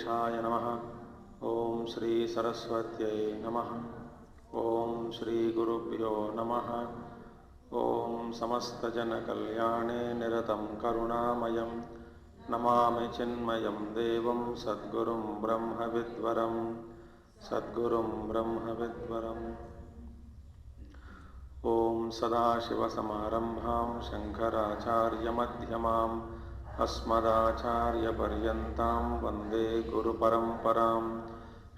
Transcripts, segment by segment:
गणेशाय नमः। ओम श्री सरस्वत्यै नमः। ओम श्री गुरुभ्यो नमः। ओम समस्तजनकल्याणे निरतं करुणामयं नमामि चिन्मयं देवं सद्गुरुं ब्रह्मविद्वरं सद्गुरुं ब्रह्मविद्वरम्। ओम सदाशिवसमारम्भां शङ्कराचार्यमध्यमाम् अस्मदाचार्यपर्यन्तां वन्दे गुरुपरम्परां।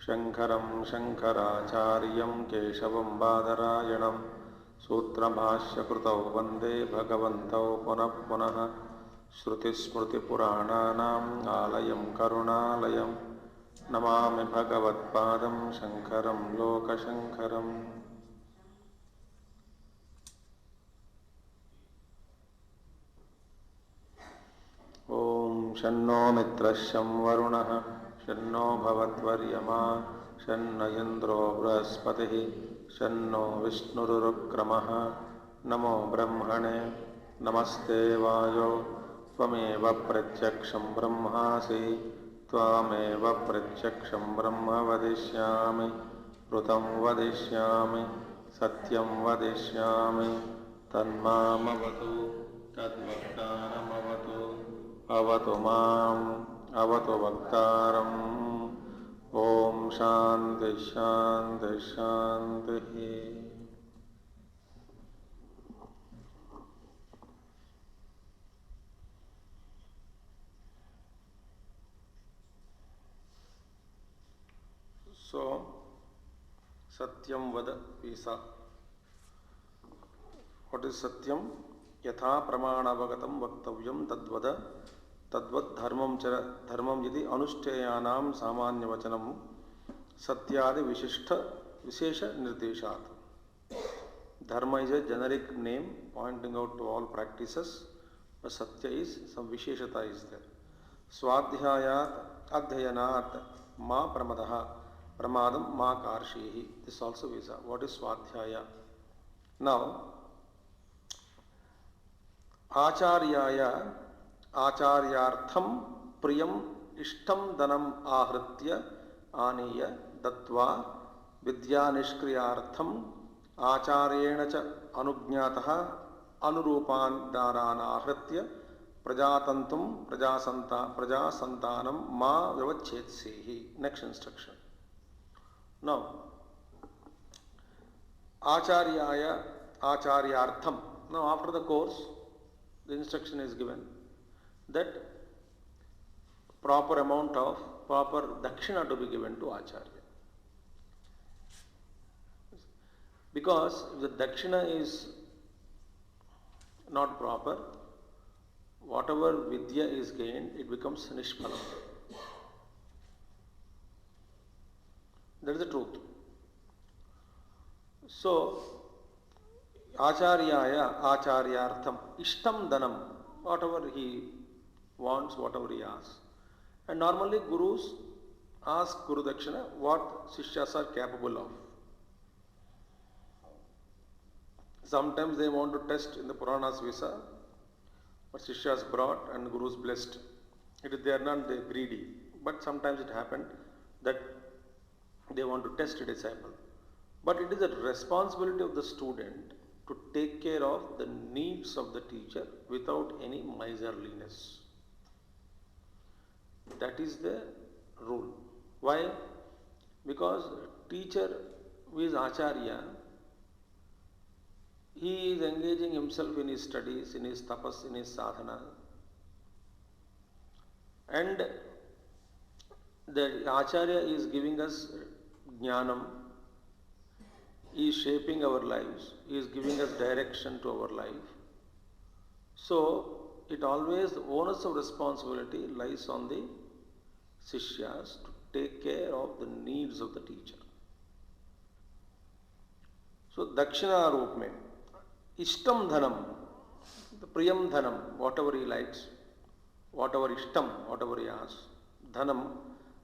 शङ्करं शङ्कराचार्यं केशवं बादरायणं सूत्रभाष्यकृतौ वन्दे भगवन्तौ पुनः पुनः। श्रुतिस्मृतिपुराणानाम् आलयं करुणालयं नमामि भगवत्पादं शङ्करं लोकशङ्करम्। ओम शन्नो मित्रश्शं वरुणः शन्नो भवद्वर्यमा शन्न इन्द्रो बृहस्पतिः शन्नो विष्णुरुक्रमः। नमो ब्रह्मणे नमस्ते वायो त्वमेव प्रत्यक्षं ब्रह्मासि त्वामेव प्रत्यक्षं ब्रह्म वदिष्यामि ऋतं वदिष्यामि सत्यं वदिष्यामि तन्मामवतु तद्वक्तारमवतु अवतु माम् अवतु वक्तारम्। ओम शांति शांति शांति। So satyam vada visa. What is satyam? यथा प्रमाणावगतं वक्तव्यं तद्वद तद्वत् धर्मं यदि अनुष्ठेयानां सामान्यवचनं सत्यादि विशेष निर्देशात्. Dharma is a generic name pointing out to all practices, but satya is some visheshata is there. Swadhyayat adhyayanat ma pramadaha pramadam ma karshehi. This also is what is swadhyaya. Now आचार्याय आचार्यार्थम प्रियम इष्टम धनम आहृत्य आनीय दत्वा विद्यानिष्क्रियार्थम आचार्येण च अनुज्ञातः अनुरूपान् दारान् आहृत्य प्रजातन्तुं प्रजासन्तानं मा व्यवच्छेत्सेहि. Next instruction. Now आचार्याय आचार्यार्थम. Now after the course the instruction is given that proper amount of proper dakshina to be given to acharya. Because if the dakshina is not proper, whatever vidya is gained, it becomes nishphalam. That is the truth. So Acharyaya acharyartham ishtam dhanam, whatever he wants, whatever he asks. And normally gurus ask Guru Dakshina what Sishyas are capable of. Sometimes they want to test in the Puranas visa, but Sishyas brought and Gurus blessed. If they are not, they are greedy. But sometimes it happened that they want to test a disciple. But it is the responsibility of the student to take care of the needs of the teacher without any miserliness. That is the rule. Why? Because teacher who is acharya, he is engaging himself in his studies, in his tapas, in his sadhana. And the acharya is giving us jnanam. He is shaping our lives. He is giving us direction to our life. So, it always, the onus of responsibility lies on the Sishyas to take care of the needs of the teacher. So, Dakshina roop mein, Ishtam dhanam, the Priyam dhanam, whatever he likes, whatever Ishtam, whatever he asks, dhanam,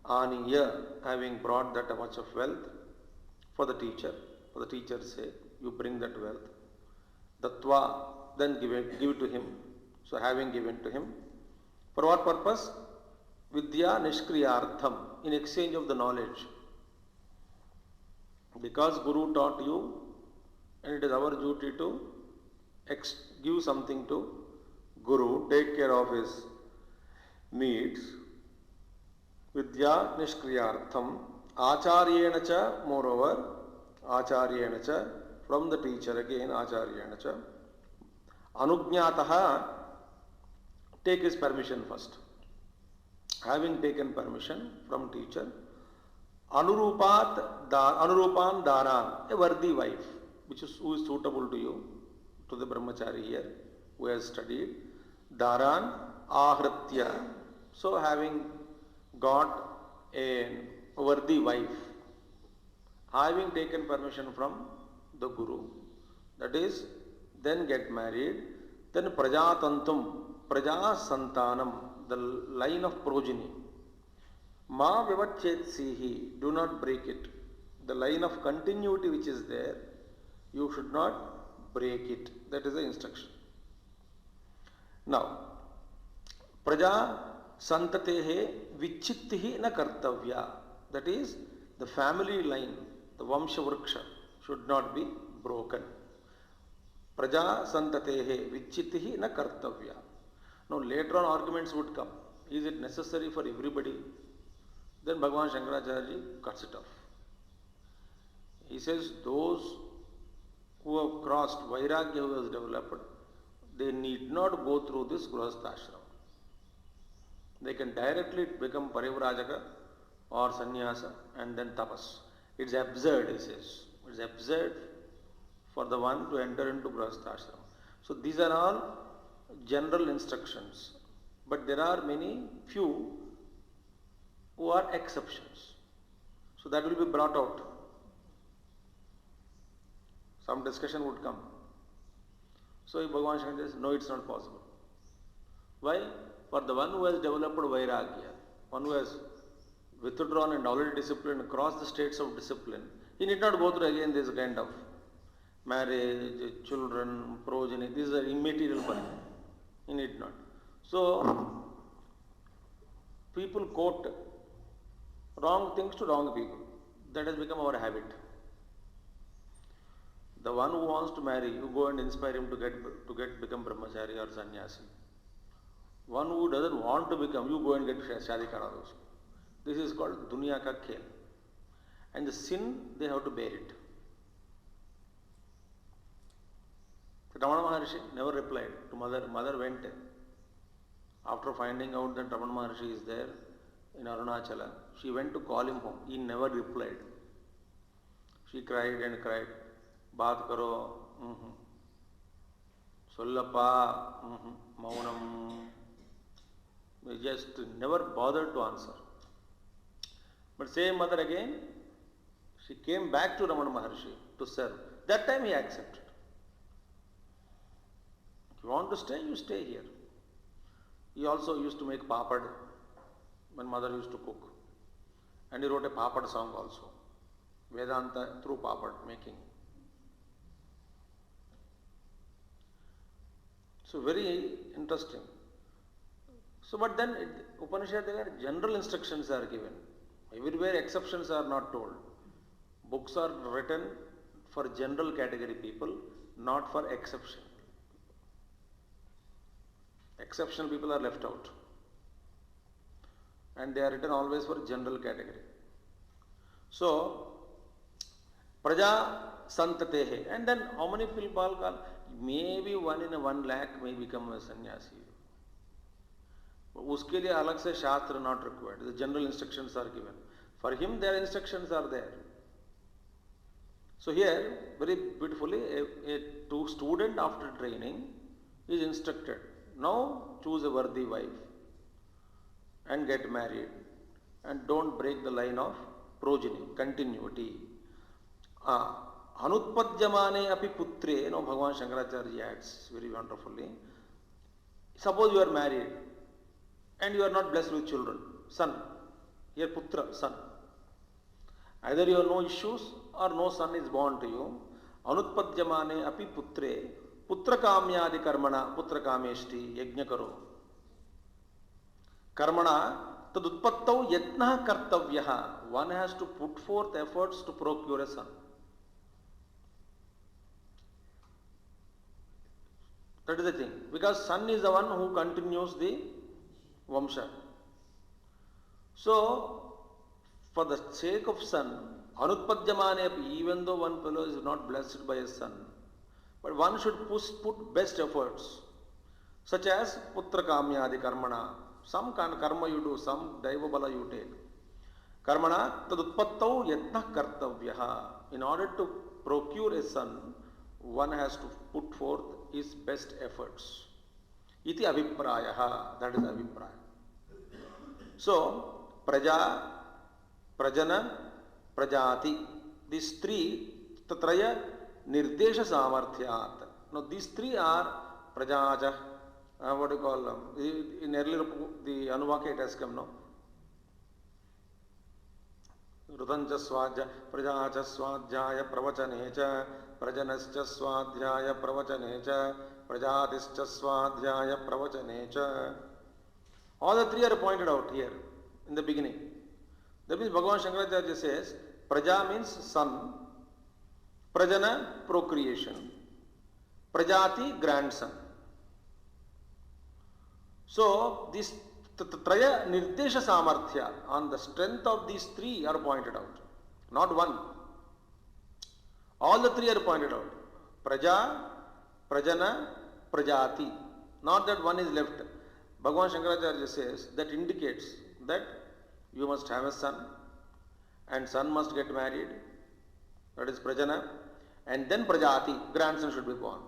aniya, having brought that much of wealth for the teacher. For the teacher's sake, you bring that wealth. Dattva, then give it to him. So having given to him. For what purpose? Vidya nishkriyartham. in exchange of the knowledge. Because Guru taught you, and it is our duty to give something to Guru, take care of his needs. Vidya Nishkriyartham Acharyena cha, moreover, Acharyena cha, from the teacher again, Acharyena cha, Anujñataha, take his permission first. Having taken permission from teacher, Anurupan Daran, a worthy wife, who is suitable to you, to the brahmachari here, who has studied, Daran Ahritya. So having got a worthy wife, having taken permission from the Guru, that is, then get married, then Prajatantum, Praja Santanam, the line of progeny. Ma Vivachetsihi, do not break it. The line of continuity which is there, you should not break it. That is the instruction. Now, Praja Santatehe Vichittihi na Kartavya. That is, the family line, the Vamsha Vriksha, should not be broken. Praja Santatehe Vichittihi na Kartavya. Now, later on arguments would come. Is it necessary for everybody? Then Bhagavan Shankaracharya cuts it off. He says those who have crossed Vairagya, who has developed, they need not go through this Grihastha-ashram. They can directly become Parivrajaka or Sannyasa and then Tapas. It's absurd, he says. It's absurd for the one to enter into Grihastha-ashram. So these are all general instructions. But there are few who are exceptions. So that will be brought out. Some discussion would come. So if Bhagavan Shankara says, no, it's not possible. Why? For the one who has developed Vairagya, one who has withdrawn and already disciplined across the states of discipline, he need not go through again this kind of marriage, children, progeny. These are immaterial for him. He need not. So, people quote wrong things to wrong people. That has become our habit. The one who wants to marry, you go and inspire him to become brahmachari or sannyasi. One who doesn't want to become, you go and get shadi kara do. This is called dunya ka khel. And the sin, they have to bear it. Ramana Maharshi never replied to mother. Mother went after finding out that Ramana Maharshi is there in Arunachala. She went to call him home. He never replied. She cried and cried. Baat karo. Sollappa. Maunam. He just never bothered to answer. But same mother again, she came back to Ramana Maharshi to serve. That time he accepted. If you want to stay, you stay here. He also used to make papad when mother used to cook. And he wrote a papad song also. Vedanta through papad making. So very interesting. So but then Upanishad, there are general instructions are given. Everywhere exceptions are not told. Books are written for general category people, not for exception. Exceptional people are left out. And they are written always for general category. So, Praja Santatehe. And then how many people call? Maybe 1 in 1 lakh may become a sannyasi. Uske liye alag se shastra not required. The general instructions are given. For him, their instructions are there. So here, very beautifully, a student after training is instructed. Now choose a worthy wife and get married. And don't break the line of progeny, continuity. Anutpadyamane api putre, no, Bhagavan Shankaracharya adds very wonderfully. Suppose you are married and you are not blessed with children, son. Here putra, son. Either you have no issues or no son is born to you. Anutpadyamane api putre, putra kamyadi karmana, putra kameshti, yajna karo. Karmana, तदुत्पत्तौ यत्नः कर्तव्यः. One has to put forth efforts to procure a son. That is the thing. Because son is the one who continues the Vamsha. So, for the sake of son, Anutpadyamane, even though one fellow is not blessed by a son, but one should put best efforts, such as Putra Kamyadi Karmana. Some kind of karma you do, some Daiva Bala you take. Karmana tadutpattau yatna kartavyaha. In order to procure a son, one has to put forth his best efforts. Iti abhiprayaha. That is abhipraya. So, praja, prajana, prajati. These three, tatraya nirdesha samarthyat. Now, these three are prajaja. What do you call them? In earlier, the Anuvaka it has come, no? Rutancha swadhya, prajacha swadhyaya pravachane prajanascha swadhyaya pravachane prajatischa swadhyaya pravachane. All the three are pointed out here in the beginning. That means Bhagavan Shankaracharya says, praja means son, prajana procreation, prajati grandson. So, this Traya Nirdesha Samarthya, on the strength of these three are pointed out, not one. All the three are pointed out. Praja, Prajana, Prajati. Not that one is left. Bhagavan Shankaracharya says that indicates that you must have a son and son must get married. That is Prajana. And then Prajati, grandson should be born.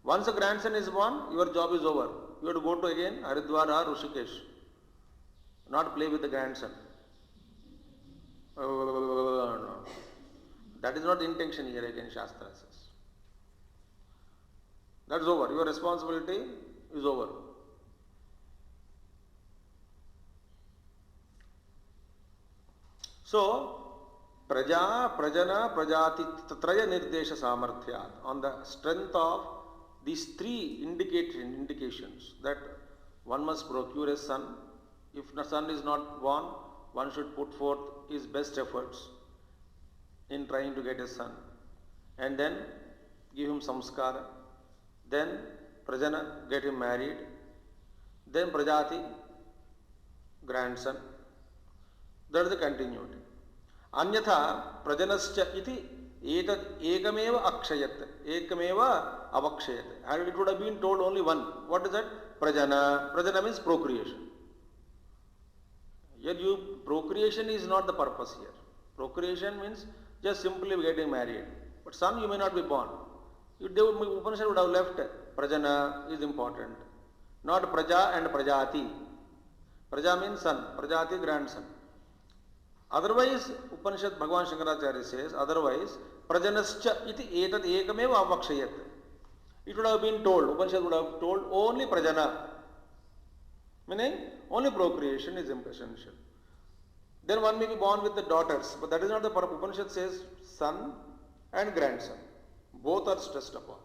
Once a grandson is born, your job is over. You have to go to again Haridwar or Rishikesh. Not play with the grandson. No. That is not the intention here again, Shastra says. That's over. Your responsibility is over. So, Praja, Prajana, Prajati, Tatraya Nirdesha Samarthyat. On the strength of these three indications that one must procure a son. If the son is not born, one should put forth his best efforts in trying to get a son. And then give him samskara. Then prajana, get him married. Then prajati, grandson. That is the continuity. Anyatha prajanascha iti etad ekameva akshayat. Ekameva avakshayat. And it would have been told only one. What is that? Prajana. Prajana means procreation. Here procreation is not the purpose here. Procreation means just simply getting married. But son you may not be born. Upanishad would have left prajana is important. Not praja and prajati. Praja means son, prajati grandson. Otherwise, Upanishad Bhagavan Shankaracharya says, otherwise, prajanascha iti etad ekameva avakshayat. It would have been told, Upanishad would have told only prajana. Meaning, only procreation is essential. Then one may be born with the daughters, but that is not the purpose. Upanishad says son and grandson. Both are stressed upon.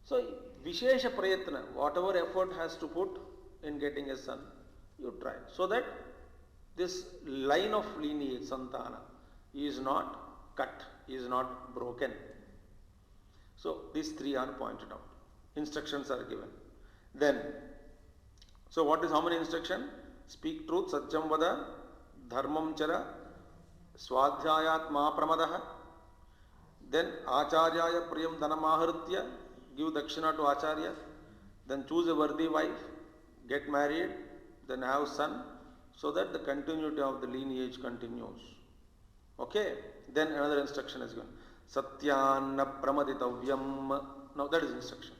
So, Vishesha Prayatna, whatever effort has to put in getting a son, you try. So that this line of lineage, Santana, is not cut, is not broken. So, these three are pointed out. Instructions are given. Then, so what is how many instruction? Speak truth, Satyam Vada, Dharmam Chara, Swadhyayat Ma Pramadaha. Then Acharyaya Priyam Dhanamaharitya, give Dakshina to Acharya. Then choose a worthy wife, get married, then have son, so that the continuity of the lineage continues. Okay? Then another instruction is given. Satyanna Pramaditavyam. Now that is instruction.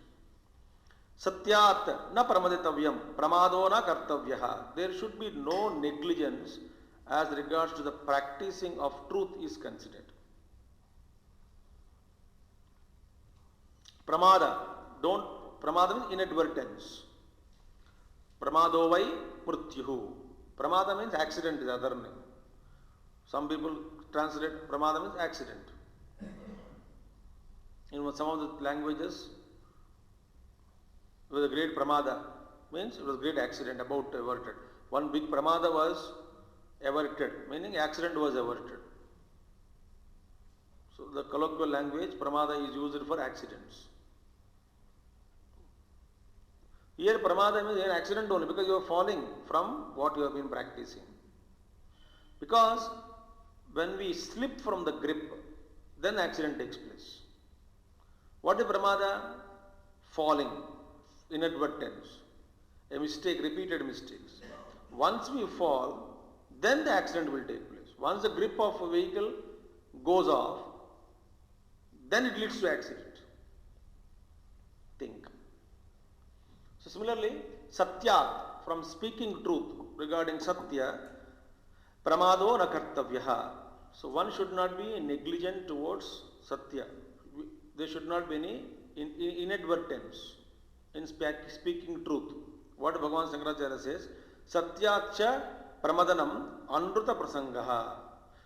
Satyat na pramaditavyam, pramado na kartavyaha. There should be no negligence as regards to the practicing of truth is considered. Pramada, pramada means inadvertence. Pramado vai mrutyuhu. Pramada means accident is other name. Some people translate pramada means accident. In some of the languages, it was a great pramada, means it was a great accident, about averted. one big pramada was averted, meaning accident was averted. So the colloquial language, pramada is used for accidents. Here pramada means an accident only because you are falling from what you have been practicing. Because when we slip from the grip, then accident takes place. What is pramada? Falling, inadvertence, a mistake, repeated mistakes. Once we fall, then the accident will take place. Once the grip of a vehicle goes off, then it leads to accident. Think. So similarly, satyat, from speaking truth regarding satya, pramado na kartavyaha. So one should not be negligent towards satya. There should not be any inadvertence in speaking truth. What Bhagavan Shankaracharya says, satyacha pramadanam anruta prasangaha.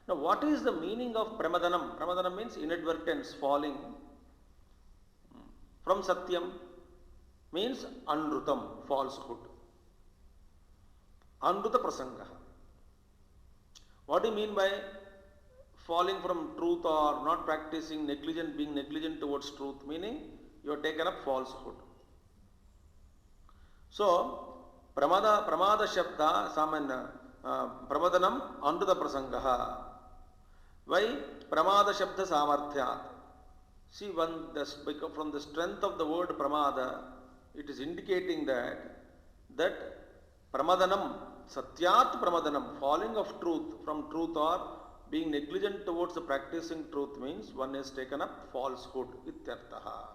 Now what is the meaning of pramadanam? Pramadanam means inadvertence, falling. From satyam means anrutam, falsehood. Anruta prasangaha. What do you mean by falling from truth or not practicing, negligent, being negligent towards truth? Meaning you have taken up falsehood. So, pramada shabda samanya pramadanam anruta prasangaha. Why? Pramada shabda samarthyat. See, from the strength of the word pramada, it is indicating that pramadanam, satyat pramadanam, falling of truth from truth or being negligent towards the practicing truth means one has taken up falsehood. Ityartaha.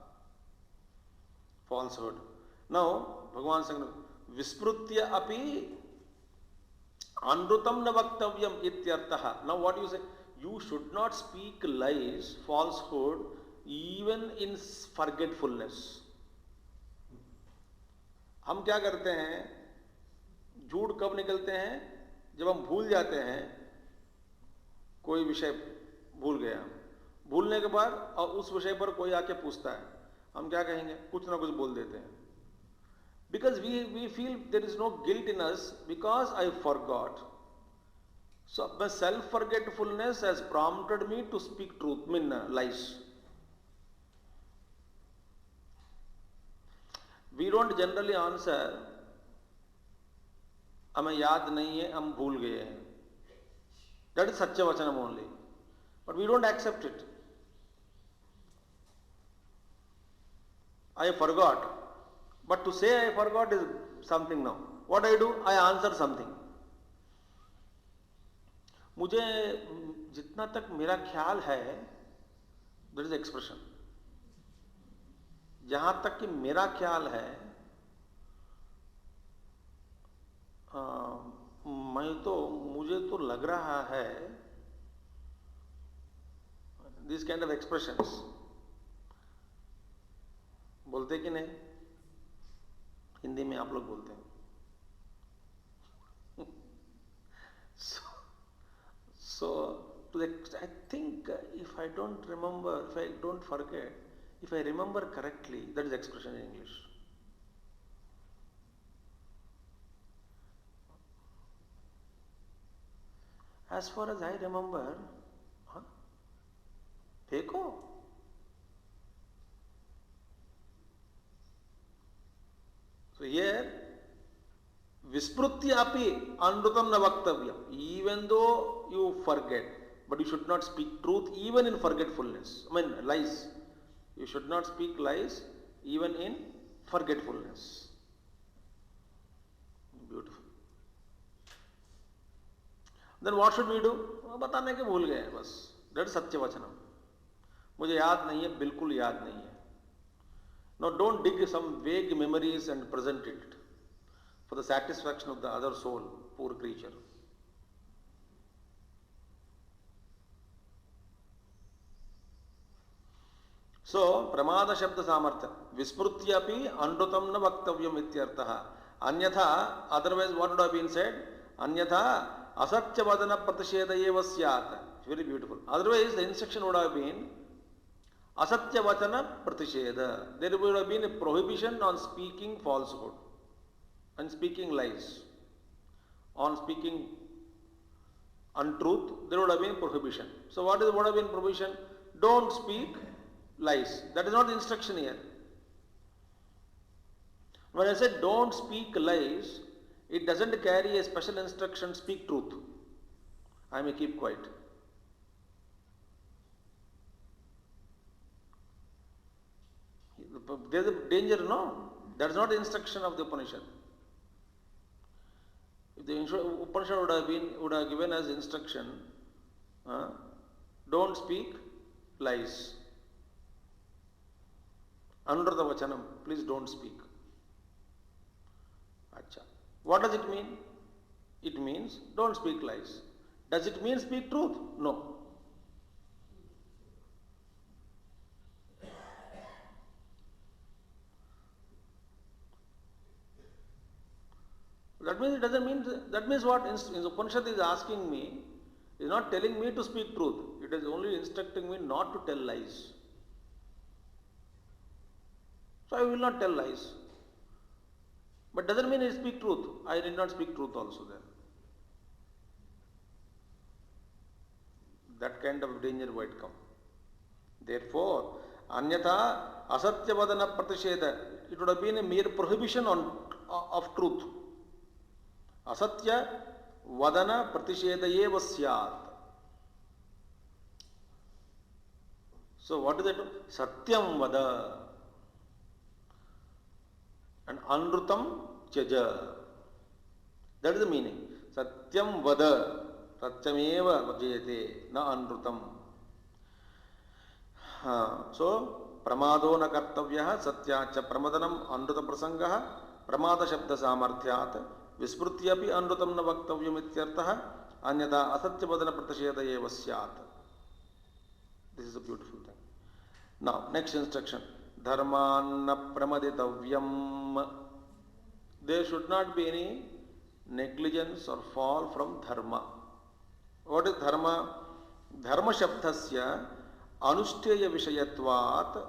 Falsehood. Now, Bhagavan Sangha, Visprutya api anrutam na vaktavyam ityartaha. Now what you say? You should not speak lies, falsehood, even in forgetfulness. हम क्या करते हैं? झूठ कब निकलते हैं? जब हम भूल जाते हैं, कोई विषय भूल गया, भूलने के बाद और उस विषय पर कोई आके पूछता है, हम क्या कहेंगे? कुछ ना कुछ बोल देते हैं. Because we feel there is no guilt in us because I forgot. So the self-forgetfulness has prompted me to speak truth, lies. We don't generally answer, हमें याद नहीं है, हम भूल गए हैं. That is Satya Vachanam only. But we don't accept it. I forgot. But to say I forgot is something now. What I do? I answer something. मुझे जितना तक मेरा ख्याल है, that is expression. जहां तक कि मेरा ख्याल है, मुझे तो लग रहा है, दिस काइंड ऑफ एक्सप्रेशंस बोलते कि नहीं? हिंदी में आप लोग बोलते हैं. So I think if I don't remember, if I don't forget, if I remember correctly, that is expression in English. As far as I remember, फेंको. So here, Visprutya api anrutam na vaktavyam. Even though you forget, but you should not speak truth even in forgetfulness. Lies. You should not speak lies even in forgetfulness. Beautiful. Then what should we do? बताने के भूल गए बस. That is Satya Vachanam. मुझे याद नहीं है, बिल्कुल याद नहीं है. Now don't dig some vague memories and present it for the satisfaction of the other soul, poor creature. So, pramada shabda samartha. Visprutyapi anrutam na vaktavyam ityartaha. Anyatha, otherwise what would have been said? Anyatha, asatya vadana pratisheda eva syat. Very beautiful. Otherwise, the instruction would have been asatya vachana pratisheda. There would have been a prohibition on speaking falsehood and speaking lies. on speaking untruth, there would have been prohibition. So what would have been prohibition? Don't speak lies. That is not the instruction here. When I said don't speak lies, it doesn't carry a special instruction, speak truth. I may keep quiet. There is a danger, no? That is not the instruction of the Upanishad. If the Upanishad would have given us instruction, don't speak lies. Anurata Vachanam, please don't speak. Acha. What does it mean? It means don't speak lies. Does it mean speak truth? No. That means it doesn't mean, that means what in Upanishad is asking me, is not telling me to speak truth. It is only instructing me not to tell lies. So I will not tell lies. But doesn't mean I speak truth. I did not speak truth also then. That kind of danger might come. Therefore, anyatha asatyavadana pratisheda, it would have been a mere prohibition of truth. Asatya vadana pratishedayeva syat. So what is that? Satyam vada and anrutam tyaja. That is the meaning. Satyam vada, satyameva vajayate, na anrutam. So pramado na kartavyaha satyacha pramadanam anruta prasangaha pramada shabda samarthyat Visprityapi anrutam na vaktavyam ityartah anyada asatyavadana pratishedayeva syat. This is a beautiful thing. Now, next instruction. Dharmanna pramaditavyam. There should not be any negligence or fall from dharma. What is dharma? Dharma shabdasya anushtheya vishayatvat.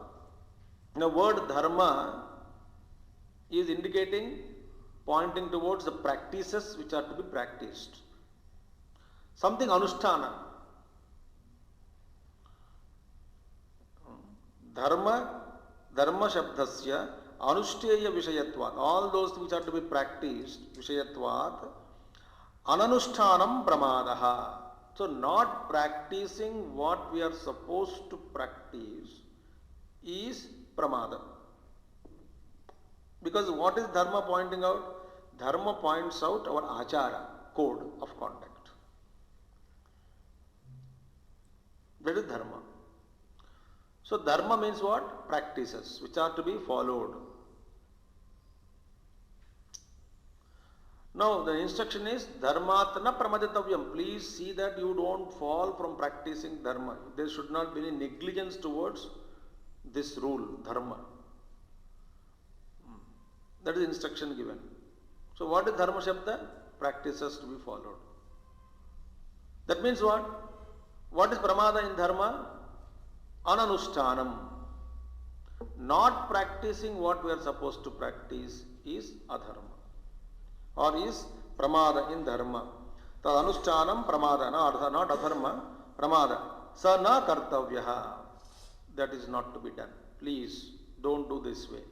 The word dharma is indicating, pointing towards the practices which are to be practiced. Something anusthana. Dharma shabdasya anushtheya vishayatvat. All those which are to be practiced, vishayatvat, ananushtanam pramadaha. So not practicing what we are supposed to practice is pramada. Because what is dharma pointing out? Dharma points out our achara, code of conduct. That is dharma. So dharma means what? Practices which are to be followed. Now the instruction is dharmatana pramaditavyam. Please see that you don't fall from practicing dharma. There should not be any negligence towards this rule, dharma. That is instruction given. So what is dharma shabda? Practices to be followed. That means what? What is pramada in dharma? Ananushtanam. Not practicing what we are supposed to practice is adharma. Or is pramada in dharma. Tad anushtanam pramada, not adharma, pramada. Sa na kartavyaha. That is not to be done. Please don't do this way.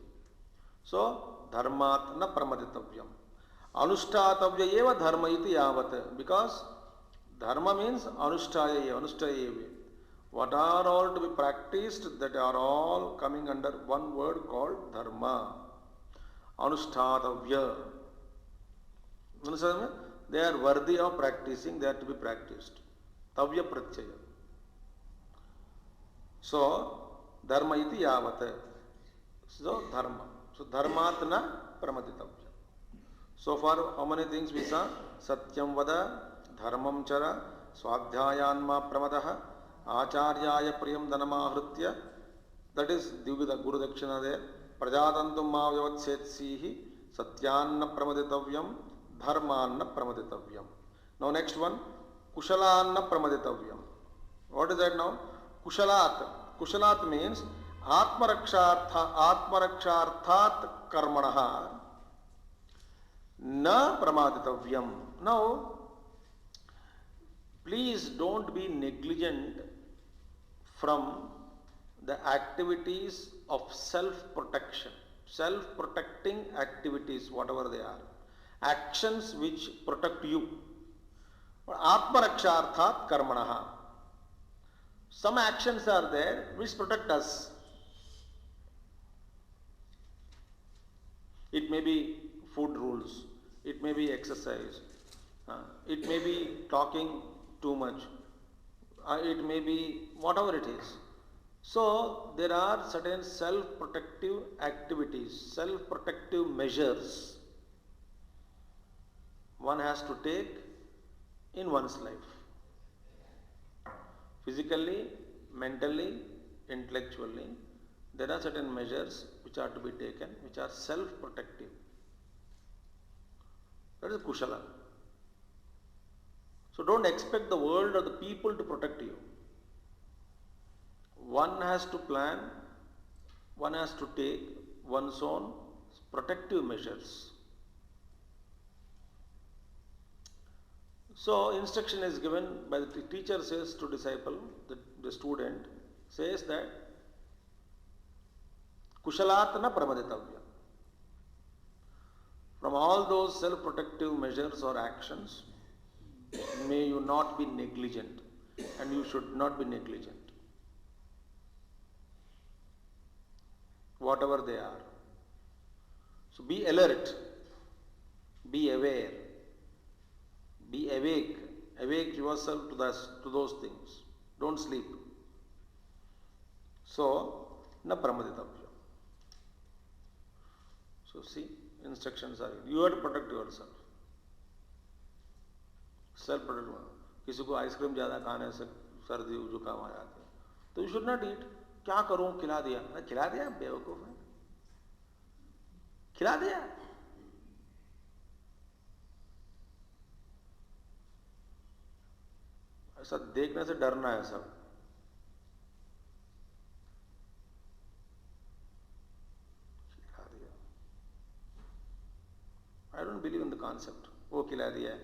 So dharmat na pramaditavyam. Anushtatavya eva dharma iti yavat. Because dharma means anushtaya eva. What are all to be practiced, that are all coming under one word called dharma. Anushtatavya. Understand? They are worthy of practicing, they are to be practiced. Tavya pratyaya. So, dharma iti yavat. So, dharma. So, dharmatna pramaditavya. So far, how many things we saw? Satyam vada, dharmam chara, swadhyayanma pramadaha, acharyaya priyam dhanamahritya. That is Divida Guru Dakshina there. Prajatantum ma vyavatsyetsihi, satyanna pramaditavyam, dharmanna pramaditavyam. Now next one, kushalanna pramaditavyam. What is that now? Kushalat. Kushalat means atmaraksharthat karmanaha na pramaditavyam. Now, please don't be negligent from the activities of self-protection, self-protecting activities, whatever they are, actions which protect you. Atmaraksharthat karmanaha. Some actions are there which protect us. It may be food rules, it may be exercise, it may be talking too much, it may be whatever it is. So there are certain self-protective activities, self-protective measures one has to take in one's life. Physically, mentally, intellectually, there are certain measures which are to be taken, which are self-protective. That is kushala. So don't expect the world or the people to protect you. One has to plan, one has to take one's own protective measures. So instruction is given by the teacher, says to disciple, the student says that kushalatana pramaditavya. From all those self-protective measures or actions, may you not be negligent, and you should not be negligent. Whatever they are. So be alert, be aware, be awake, awake yourself to those things. Don't sleep. So, na pramaditavya. So see, instructions are, you have to protect yourself. Self protection. किसी को ice cream ज़्यादा खाने से सर्दी जुकाम आ जाते हैं, तो यू शुड नॉट ईट. क्या करूं, खिला दिया. खिला दिया, बेवकूफ है, खिला दिया. ऐसा देखने से डरना है सब. खिला दिया. I don't believe in the concept. वो खिला दिया,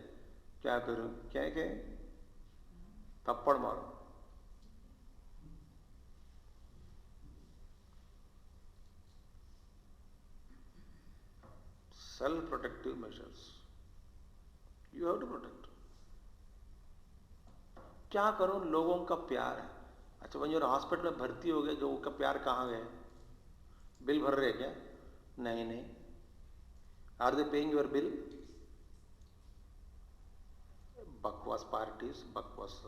क्या करूं, क्या क्या थप्पड़ मारो. Self-protective measures. You have to protect. क्या करो, लोगों का प्यार है. अच्छा, वहीं हॉस्पिटल में भर्ती हो गए, जो उनका प्यार कहाँ गए? बिल भर रहे क्या? नहीं नहीं. Are they paying your bill? बकवास पार्टीज, बकवास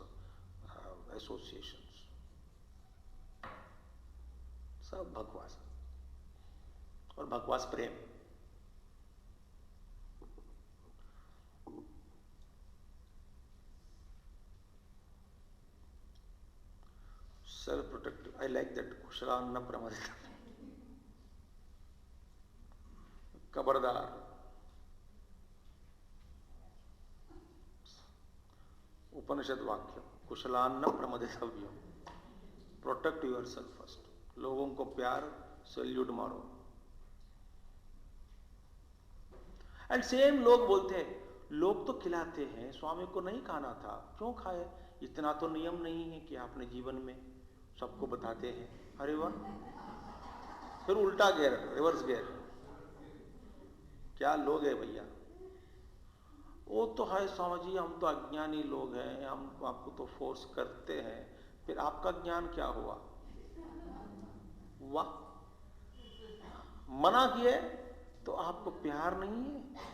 एसोसिएशंस, सब बकवास और बकवास प्रेम. Self-protective. I like that. Kushalanna pramadita. Kabardar. Upanishad Vakya. Kushalanna pramaditavya. Protect yourself first. लोगों को प्यार, सैल्यूट मारो. एंड सेम लोग बोलते हैं, लोग तो खिलाते हैं, स्वामी को नहीं खाना था, क्यों खाए? इतना तो नियम नहीं है कि आपने जीवन में सबको बताते हैं. अरे वाह, फिर उल्टा गेयर, रिवर्स गेयर. क्या लोग हैं भैया? वो तो है स्वामी जी, हम तो अज्ञानी लोग हैं, हम आपको तो फोर्स करते हैं. फिर आपका ज्ञान क्या हुआ? वाह, मना किए तो आपको प्यार नहीं है.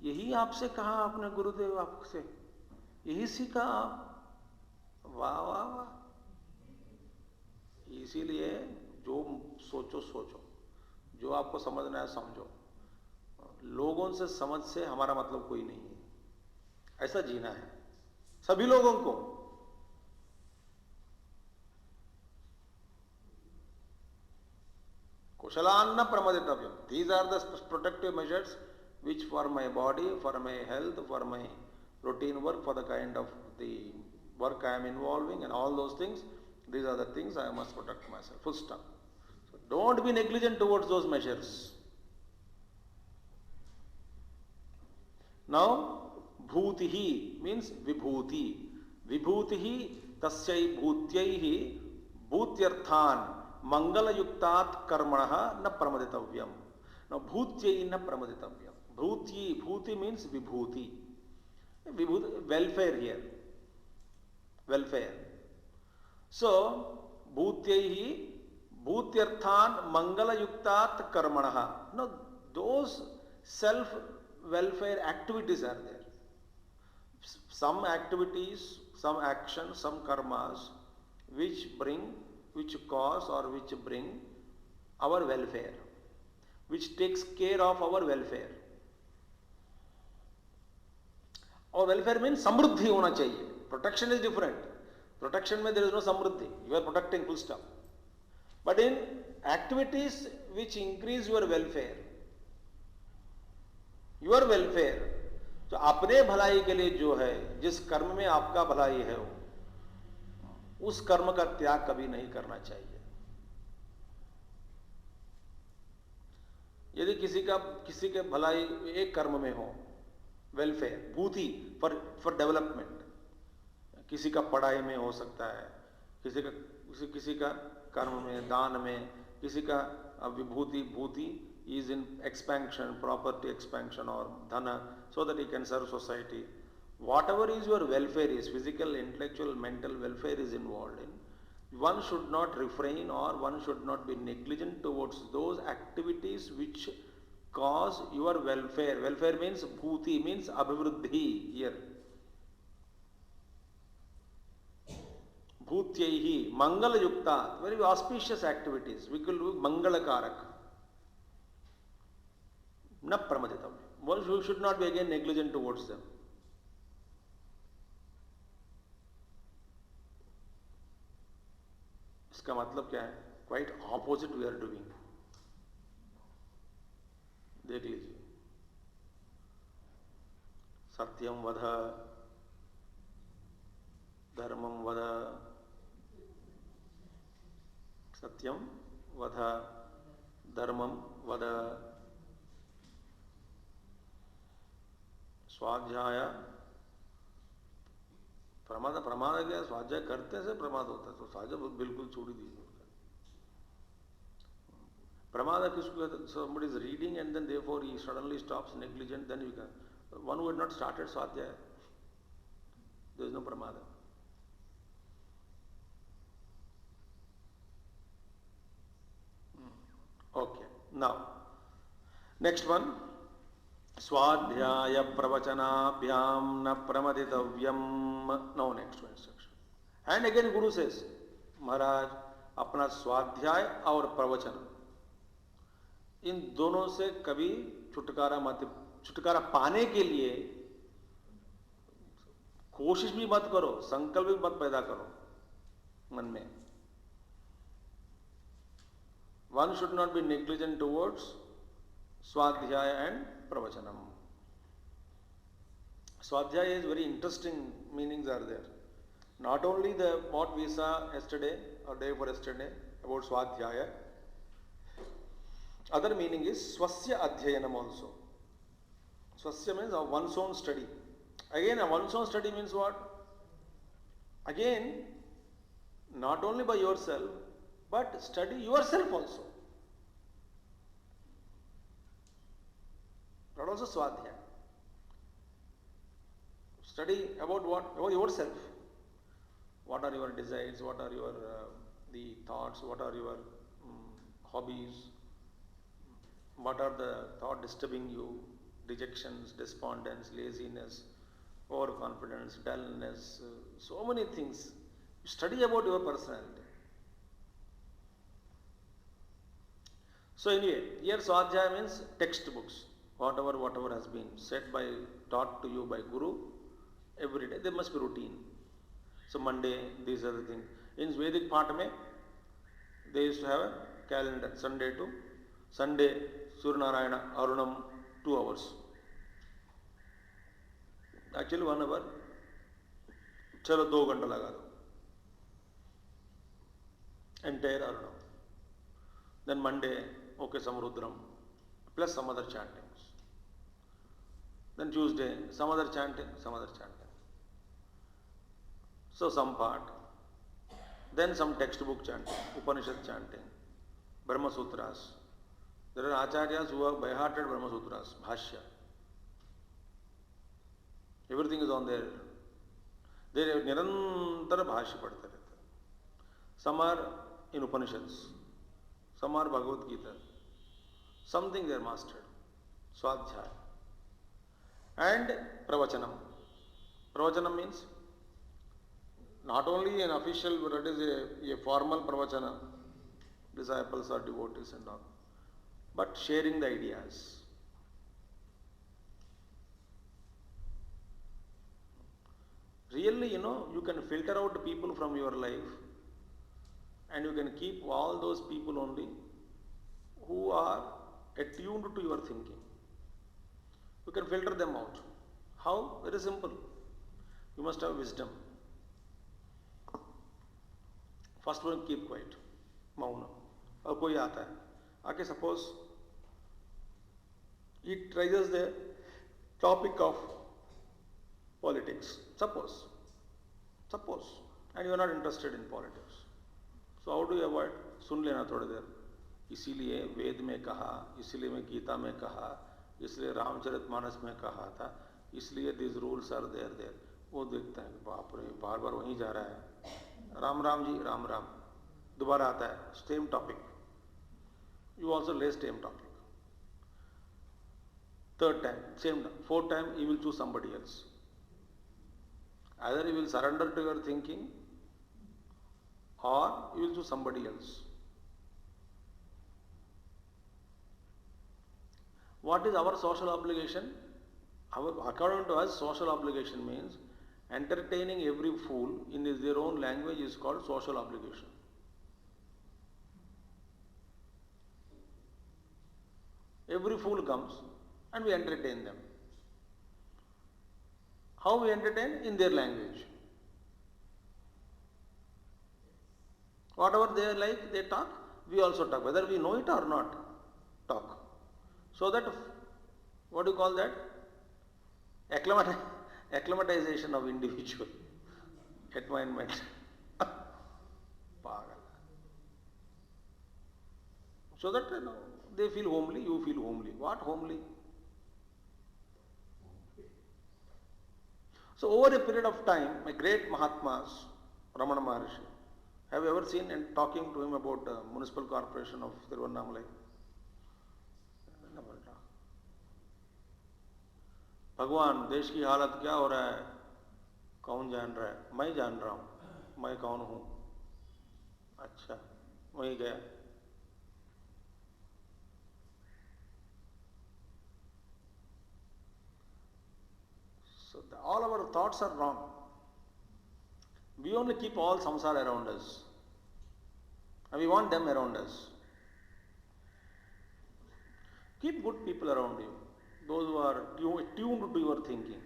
यही आपसे कहा आपने, गुरुदेव आपसे यही सीखा आप. वाह वाह वाह. इसीलिए जो सोचो सोचो, जो आपको समझना है समझो. लोगों से समझ से हमारा मतलब कोई नहीं है. ऐसा जीना है सभी लोगों को. कुशलान्न प्रमदितव्यम. These are the protective measures which for my body, for my health, for my routine work, for the kind of the work I am involving and all those things, these are the things I must protect myself. Full stop. So don't be negligent towards those measures. Now, भूतिहि means विभूति, विभूतिहि तस्यै भूत्यैहि भूत्यर्थान मंगलयुक्तात् कर्मणः न प्रमदितव्यम। न भूत्यै न प्रमदितव्यम। भूति, भूति मीन्स विभूति, विभूति वेलफेयर हियर, वेलफेयर। सो भूत्यैहि भूत्यर्थान मंगलयुक्तात् कर्मणः, no those self welfare activities are there. Some activities, some actions, some karmas which bring, which cause or which bring our welfare, which takes care of our welfare. Our welfare means samruddhi hona chahiye. Protection is different. Protection mein there is no samruddhi. You are protecting, full stop. But in activities which increase your welfare, your welfare, तो अपने भलाई के लिए जो है, जिस कर्म में आपका भलाई है उस कर्म का त्याग कभी नहीं करना चाहिए। यदि किसी के भलाई एक कर्म में हो, वेलफेयर, भूति फॉर डेवलपमेंट, किसी का पढ़ाई में हो सकता है, किसी का कर्म में, दान में, किसी का विभूति, भूति is in expansion, property expansion or dhana, so that he can serve society. Whatever is your welfare is, physical, intellectual, mental welfare is involved in, one should not refrain or one should not be negligent towards those activities which cause your welfare. Welfare means bhuti, means abhivruddhi here. Bhutyaihi, mangala yukta, very auspicious activities, we will do mangala karak. न प्रमदितव्य, one should not be again negligent towards them. इसका मतलब क्या है? Quite opposite we are doing. देख लीजिए, सत्यम वद, धर्मम वद, सत्यम वद, धर्मम वद, स्वाध्याय, प्रमाद, प्रमाद क्या? स्वाध्याय करते से प्रमाद होता है, तो स्वाध्याय बिल्कुल छोड़ दीजिए। प्रमाद किसको कहते? somebody is reading and then therefore he suddenly stops, negligent, then you can, one who had not started स्वाध्याय, there is no pramada. Okay, now next one, स्वाध्याय प्रवचनाभ्याम न प्रमदितव्यम. Now next one instruction. And again Guru says, महाराज अपना स्वाध्याय और प्रवचन, इन दोनों से कभी छुटकारा पाने के लिए कोशिश भी मत करो, संकल्प भी मत पैदा करो मन में. One should not be negligent towards Swadhyaya and Pravachanam. Swadhyaya is very interesting, meanings are there. Not only what we saw yesterday or day before yesterday about Swadhyaya, other meaning is Swasya Adhyayanam also. Swasya means of one's own study. Again, one's own study means what? Again, not only by yourself, but study yourself also. That also Swadhyaya. Study about what? About yourself. What are your desires? What are your the thoughts? What are your hobbies? What are the thoughts disturbing you? Dejections, despondence, laziness, overconfidence, dullness, so many things. Study about your personality. So anyway, here Swadhyaya means textbooks. Whatever has been said taught to you by Guru, every day there must be routine. So Monday, these are the things. In Vedic part mein, they used to have a calendar, Sunday to Sunday, Surya Narayana, Arunam, 2 hours. Actually 1 hour, chalo 2 घंटा लगा दो. Entire Arunam. Then Monday, okay, some Rudram, plus some other chantings. Then Tuesday, some other chanting, some other chanting. So some part. Then some textbook chanting, Upanishad chanting, Brahma Sutras. There are acharyas who have by-hearted Brahma Sutras, Bhashya. Everything is on there. They nirantara bhashya padhte rehte. Some are in Upanishads, some are Bhagavad Gita. Something they are mastered. Swadhyaya. And Pravachanam. Pravachanam means not only an official, but it is a formal Pravachana, disciples or devotees and all, but sharing the ideas. Really, you can filter out people from your life and you can keep all those people only who are attuned to your thinking. You can filter them out. How? Very simple. You must have wisdom. First one, keep quiet. Mauna. अब कोई आता है, आके suppose he raises the topic of politics. Suppose, and you are not interested in politics. So how do you avoid? सुन लेना थोड़ी देर. इसीलिए वेद में कहा, इसीलिए मैं गीता में कहा, इसलिए रामचरितमानस में कहा था, इसलिए these rules are there. वो देखता है बाप रे बार बार वहीं जा रहा है. राम राम जी राम राम दोबारा आता है, same topic. You also lay same topic. Third time, same time. Fourth time, you will choose somebody else. Either you will surrender to your thinking or you will choose somebody else. What is our social obligation? According to us, social obligation means entertaining every fool in their own language is called social obligation. Every fool comes and we entertain them. How we entertain? In their language. Whatever they like, they talk, we also talk. Whether we know it or not, talk. So that, what do you call that? Acclimatization of individual. Attunement. So that they feel homely, you feel homely. What homely? So over a period of time, my great Mahatmas, Ramana Maharshi, have you ever seen and talking to him about municipal corporation of Tiruvannamalai? भगवान देश की हालत क्या हो रहा है कौन जान रहा है? मैं जान रहा हूं. मैं कौन हूं? अच्छा, वहीं गया. So all our thoughts are wrong. We only keep all samsara around us and we want them around us. Keep good people around you, those who are tuned to your thinking.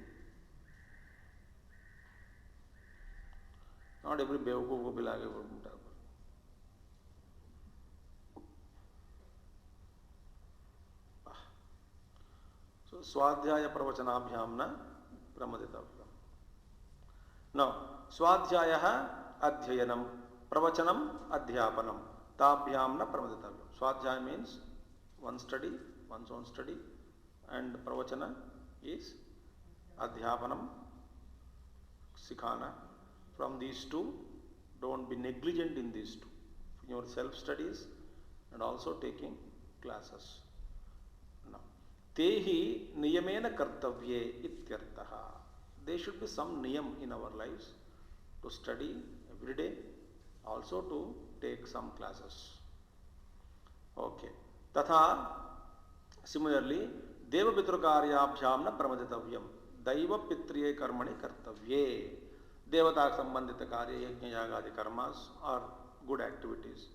Not every बेवकूफ को पिला के उठा. So स्वाध्याय प्रवचनाभ्याम न प्रमदितव्यम्. Now स्वाध्यायः अध्ययनम, प्रवचनम अध्यापनम, ताभ्याम न प्रमदितव्यम्. स्वाध्याय means one study, one's own study, and pravachana is adhyapanam, sikhana. From these two, don't be negligent in these two, in your self studies and also taking classes. Now, tehi niyamena kartavye ityartaha. There should be some niyam in our lives to study every day, also to take some classes. Okay. Tatha, similarly, Deva Pitrukaryabhyam na pramaditavyam. Daiva Pitriye karmani kartavye. Devata sambandhita karya, yajna yagadi karmas are good activities,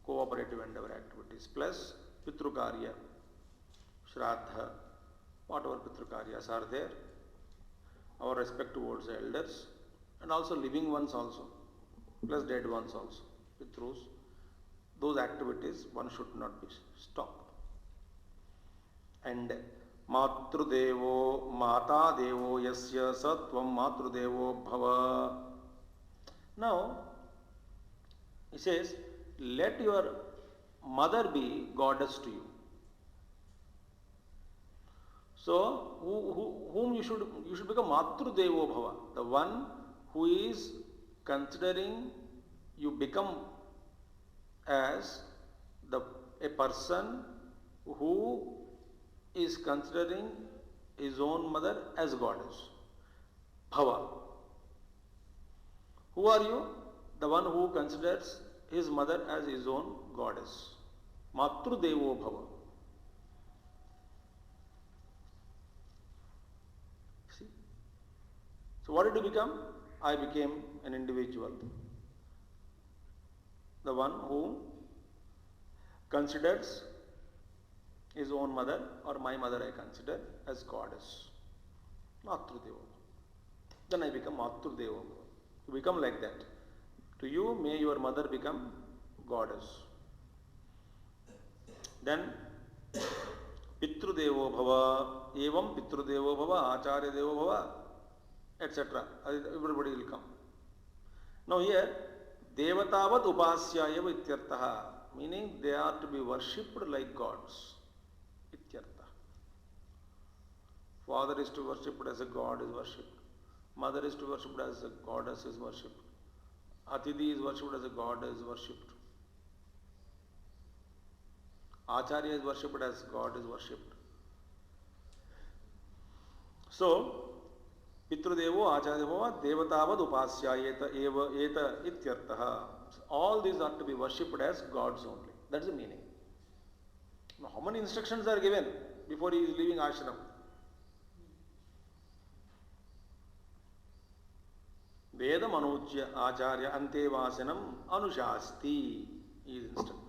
cooperative endeavor activities, plus Pitrukarya, Shraddha, whatever Pitrukaryas are there, our respect towards the elders, and also living ones also, plus dead ones also, Pitrus. Those activities one should not be stopped. And मातृदेवो माता देवो यस्य स त्वं मातृदेवो भव. Now he says, let your mother be goddess to you. So whom you should become Matrudevo Bhava, the one who is considering you become as a person who is considering his own mother as goddess. Bhava. Who are you? The one who considers his mother as his own goddess. Matrudevo Bhava. See? So what did you become? I became an individual. The one who considers his own mother, or my mother I consider as goddess. Matrudeva. Then I become Matrudeva. You become like that. To you, may your mother become goddess. Then Pitrudevo Bhava, Evam Pitrudevo Bhava, Acharya Devo Bhava, etc. Everybody will come. Now here, Devatavad Upasya Eva Ityartaha, meaning they are to be worshipped like gods. Ityartha. Father is to be worshipped as a god is worshipped. Mother is to be worshipped as a goddess is worshipped. Atidhi is worshipped as a god is worshipped. Acharya is worshipped as God is worshipped. So, Pitrudevo, Acharya Devatavad Upasya Eta Ityartaha. All these are to be worshipped as gods only. That's the meaning. Now, how many instructions are given before he is leaving ashram? Veda Manujya Acharya Antevasanam Anushasti. He is instructing.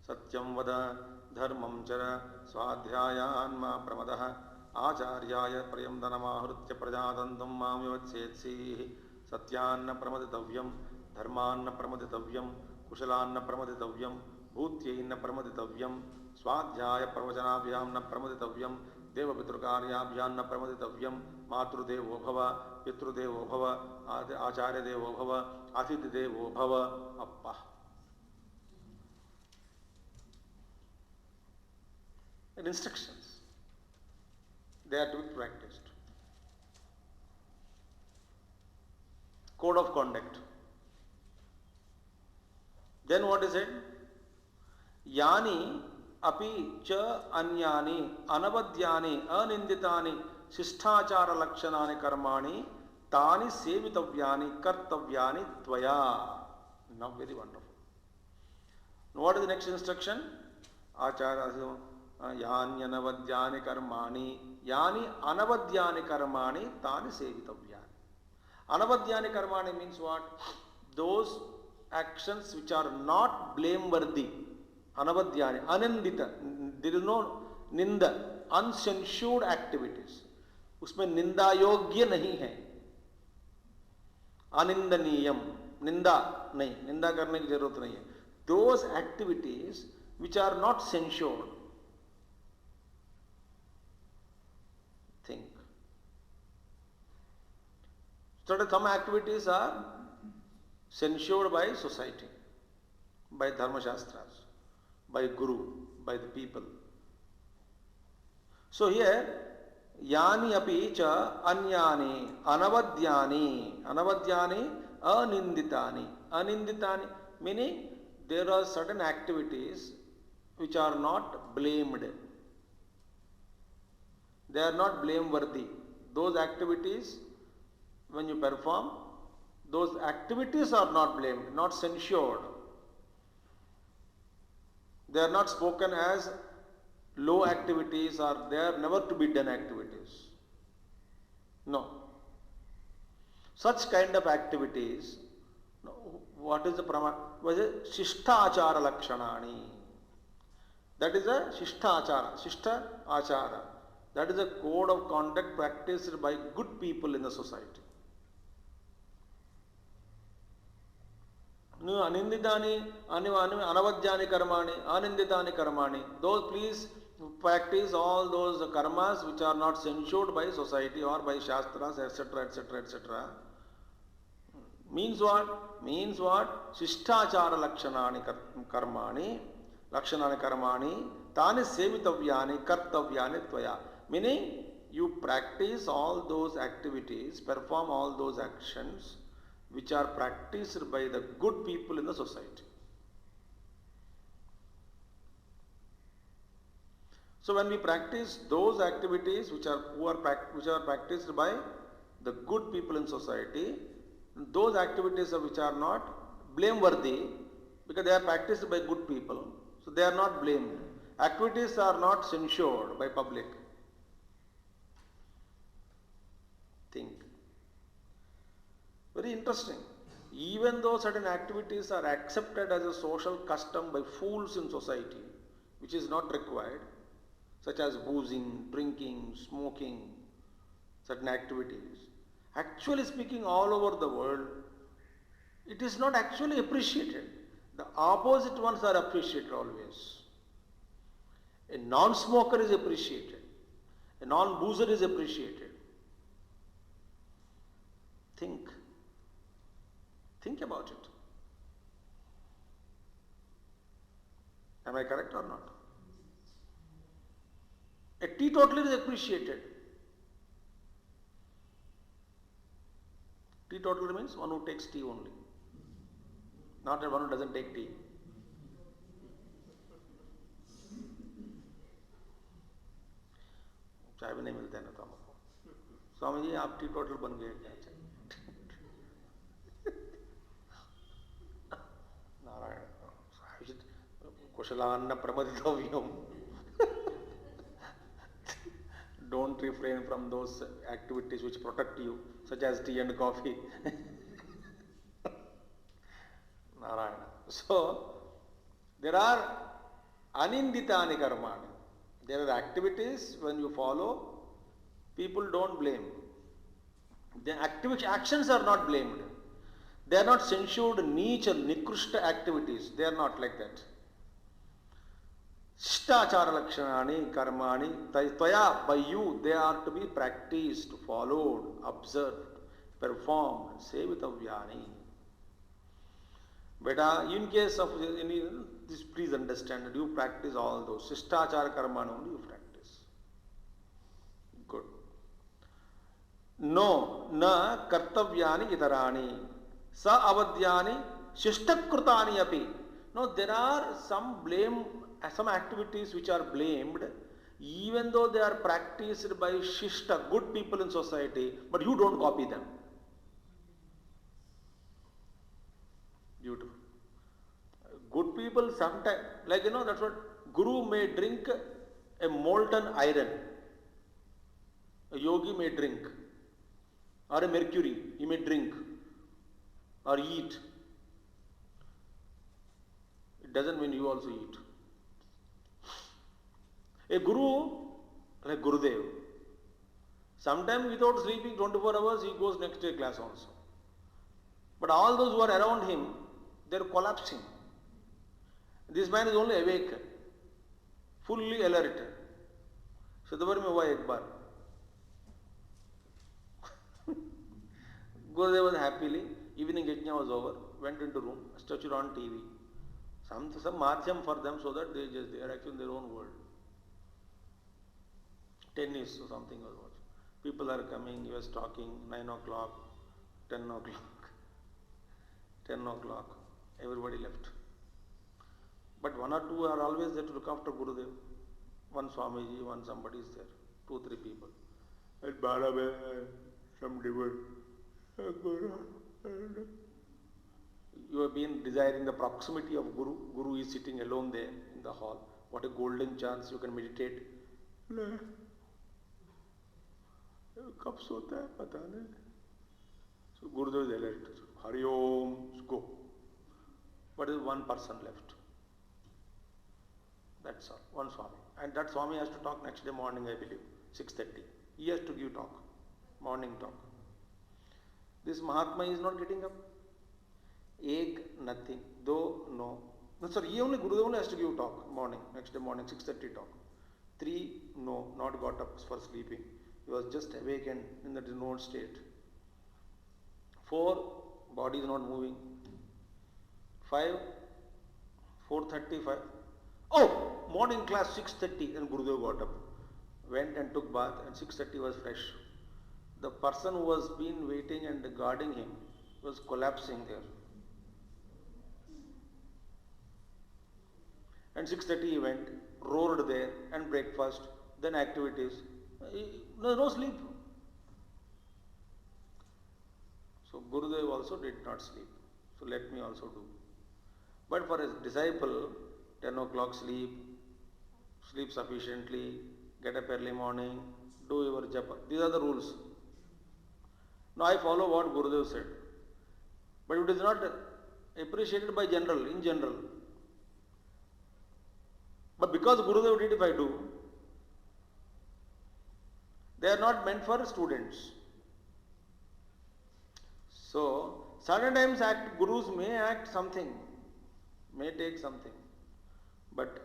Satyam Vada Dharmam Chara Swadhyaya Anma Pramadaha Acharyaya Prayamdanamahritya Prajadantam Mamyavatsetsi Satyanna Pramaditavyam Dharmanna Pramaditavyam Kushalanna Pramaditavyam Bhutyainna Pramaditavyam Swadhyaya Pravachanabhyamna Pramaditavyam Deva Pitrukaryabhyanna Pramaditavyam Matrudevo Bhava Pitrudevo Bhava Acharya Devo Bhava Atidhi Devo Bhava Appa. And instructions. They are to be practiced. Code of conduct. Then what is it? Yani api cha anyani anavadyani aninditani sisthachara lakshanani karmani tani sevitavyani kartavyani tvaya. Now very wonderful. Now what is the next instruction? Acharya Yani anavadyani karmani yani anavadyani karmani tani sevitavyani. Anavadyani karmani means what? Those actions which are not blameworthy. Anavadyani, anandita, there is no ninda, uncensured activities. उसमें निंदा योग्य नहीं है. अनिंदनीयम, निंदा नहीं, निंदा करने की जरूरत नहीं है. Those activities which are not censured. Think. So some activities are censured by society, by Dharma Shastras, by Guru, by the people. So here, yani api cha anyani anavadyani, anavadyani aninditani, aninditani, meaning there are certain activities which are not blamed. They are not blameworthy. Those activities, when you perform, those activities are not blamed, not censured. They are not spoken as low activities or they are never to be done activities. No. Such kind of activities, what is the prama? Was it Shishta Achara Lakshanani? That is a Shishta Achara, Shishta Achara. That is a code of conduct practiced by good people in the society. Aninditani, anavadyani karmani, aninditani karmani. Those please practice all those karmas which are not censured by society or by shastras, etc., etc., etc. Means what? Means what? Shishtachara lakshanani karmani, lakshanani karmani, tani sevitavyani, kartavyani tvaya. Meaning, you practice all those activities, perform all those actions which are practiced by the good people in the society. So when we practice those activities which are practiced by the good people in society, those activities which are not blameworthy because they are practiced by good people, so they are not blamed. Activities are not censured by public. Think. Very interesting. Even though certain activities are accepted as a social custom by fools in society, which is not required, such as boozing, drinking, smoking, certain activities, actually speaking all over the world, it is not actually appreciated. The opposite ones are appreciated always. A non-smoker is appreciated. A non-boozer is appreciated. Think. Think about it. Am I correct or not? A teetotaler is appreciated. Teetotaler means one who takes tea only, not one who doesn't take tea. चाय भी नहीं मिलता है ना तो हमको. स्वामी जी आप टीटोटल बन गए क्या? Narayan कुशलान्न प्रमदितव्यम. Don't refrain from those activities which protect you, such as tea and coffee. Narayana. So, there are aninditani karmani. There are activities when you follow, people don't blame. The actions are not blamed. They are not censured, niche or nikrushta activities. They are not like that. Shishtachara lakshanani karmani tvaya, by you they are to be practiced, followed, observed, performed, sevitavyani. Beta, in case of this, please understand that you practice all those. Shishtachara karmani only you practice. Good. No, na kartavyani itarani, sa avadyani shishtakrutani api. No, there are some activities which are blamed, even though they are practiced by shishta, good people in society, but you don't copy them. Beautiful. Good people sometimes, like that's what Guru may drink a molten iron, a yogi may drink, or a mercury, he may drink or eat. It doesn't mean you also eat. A guru, like Gurudev, sometimes without sleeping 24 hours, he goes next day class also. But all those who are around him, they are collapsing. This man is only awake, fully alert. Shadavar mein hua ek baar. Gurudev was happily, evening yajna was over, went into room, stretched on TV. Some madhyam for them so that they are actually in their own world. Tennis or something was watching. People are coming, he was talking, 9 o'clock, 10 o'clock, 10 o'clock, everybody left. But one or two are always there to look after Gurudev. One Swamiji, one somebody is there, 2-3 people. At Barabe, some devil. You have been desiring the proximity of Guru. Guru is sitting alone there in the hall. What a golden chance, you can meditate. कब सोता है पता नहीं. So Gurudev is alert. Hari Om, go. But there is one person left. That's all. One Swami. And that Swami has to talk next day morning, I believe, 6:30. He has to give talk. Morning talk. This Mahatma is not getting up. Ek, nothing. Do, no. No, sir, he only, Gurudev only has to give talk morning, next day morning, 6:30 talk. 3, no, not got up for sleeping. He was just awakened in the remote state. 4, body is not moving. 5, 4:35. Oh, morning class 6:30, and Gurudev got up, went and took bath, and 6:30 was fresh. The person who was been waiting and guarding him was collapsing there. And 6:30 he went, roared there, and breakfast, then activities. No sleep. So Gurudev also did not sleep. So let me also do. But for his disciple, 10 o'clock sleep, sleep sufficiently, get up early morning, do your japa. These are the rules. Now I follow what Gurudev said. But it is not appreciated by general, in general. But because Gurudev did, if I do, they are not meant for students. So, certain times gurus may act something, may take something, but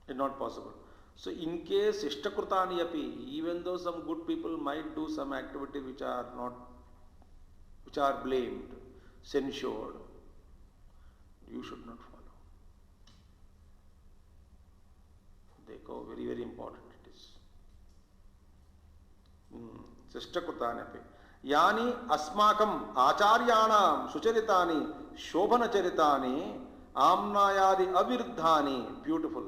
it's not possible. So, in case Ishtakrutani api, even though some good people might do some activity which are blamed, censured, you should not follow. Dekho, very, very important it is. Ishtakrutani api. यानी अस्माकं आचार्याणां सुचरितानि शोभनचरितानि आम्नायादि अविरुद्धानि beautiful.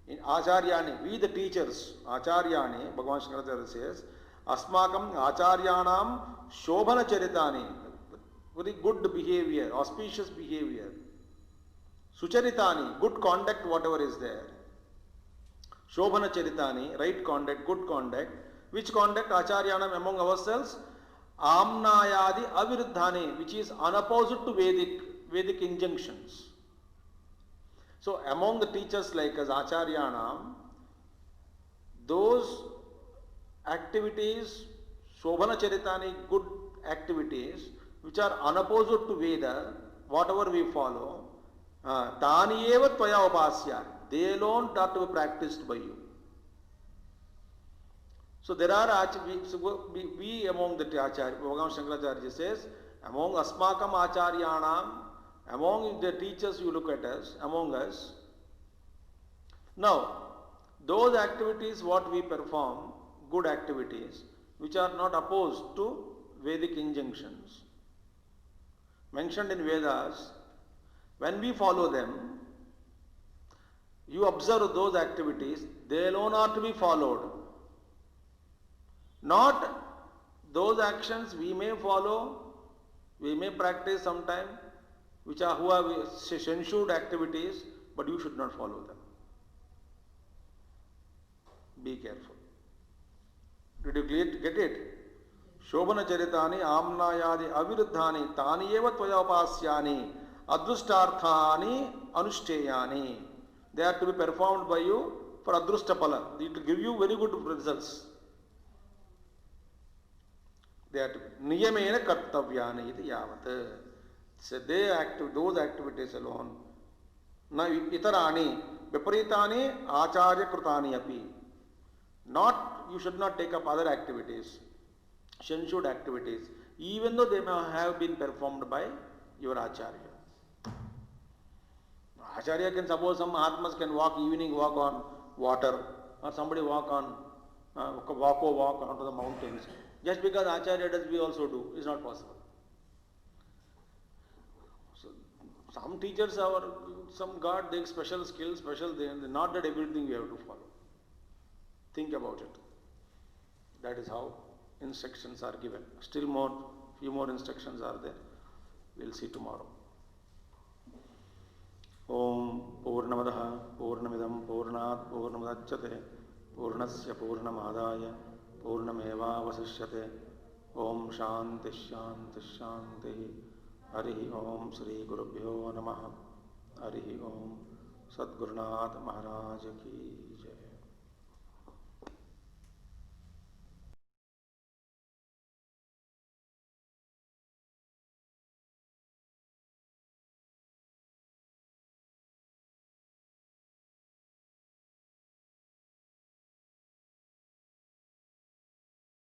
In आचार्याणि, we the teachers, आचार्याणि, भगवान Shankaracharya says, अस्माकं आचार्याणां शोभनचरितानि, very good behavior, auspicious behavior, sucharitani, good conduct, whatever is there, shobhanacharitani, right conduct, good conduct. Which conduct? Acharyanam among ourselves. Amnayadi aviruddhani, which is unopposed to Vedic injunctions. So among the teachers like us, Acharyanam, those activities, Shobhana Charitani, good activities, which are unopposed to Veda, whatever we follow, Tani eva tvaya upasya, they alone are to be practiced by you. So there are we among the Acharya, Bhagavan Shankaracharya says, among Asmakam Acharyanam, among the teachers you look at us, among us. Now, those activities what we perform, good activities, which are not opposed to Vedic injunctions, mentioned in Vedas, when we follow them, you observe those activities, they alone are to be followed. Not those actions we may follow, we may practice sometime, which are who are censured activities, but you should not follow them. Be careful. Did you get it? Shobhana charitani amnayadi aviruddhani tani eva tvaya upasyani adrustarthani anushtheyani. They are to be performed by you for adrustapala. It will give you very good results. They are to be niyamena kartavyani iti yavat. So those activities alone. Na itarani viparitani acharya krutani api. Not, you should not take up other activities, censured activities, even though they may have been performed by your acharya. Acharya can, suppose some Mahatmas can evening walk on water, or somebody walk onto the mountains. Just because acharya does, we also do. It's not possible. So, some teachers have some God, they have special skills, not that everything we have to follow. Think about it. That is how instructions are given. Still few more instructions are there. We'll see tomorrow. Om Purnamadaha Purnamidam Purnat Purnamadachyate Purnasya Purnamadaya Purnameva Vasishyate. Om Shanti Shanti Shanti. Harihi Om Sri Gurubhyo Namaha. Harihi Om Sadgurunath Maharaj Ki Jai.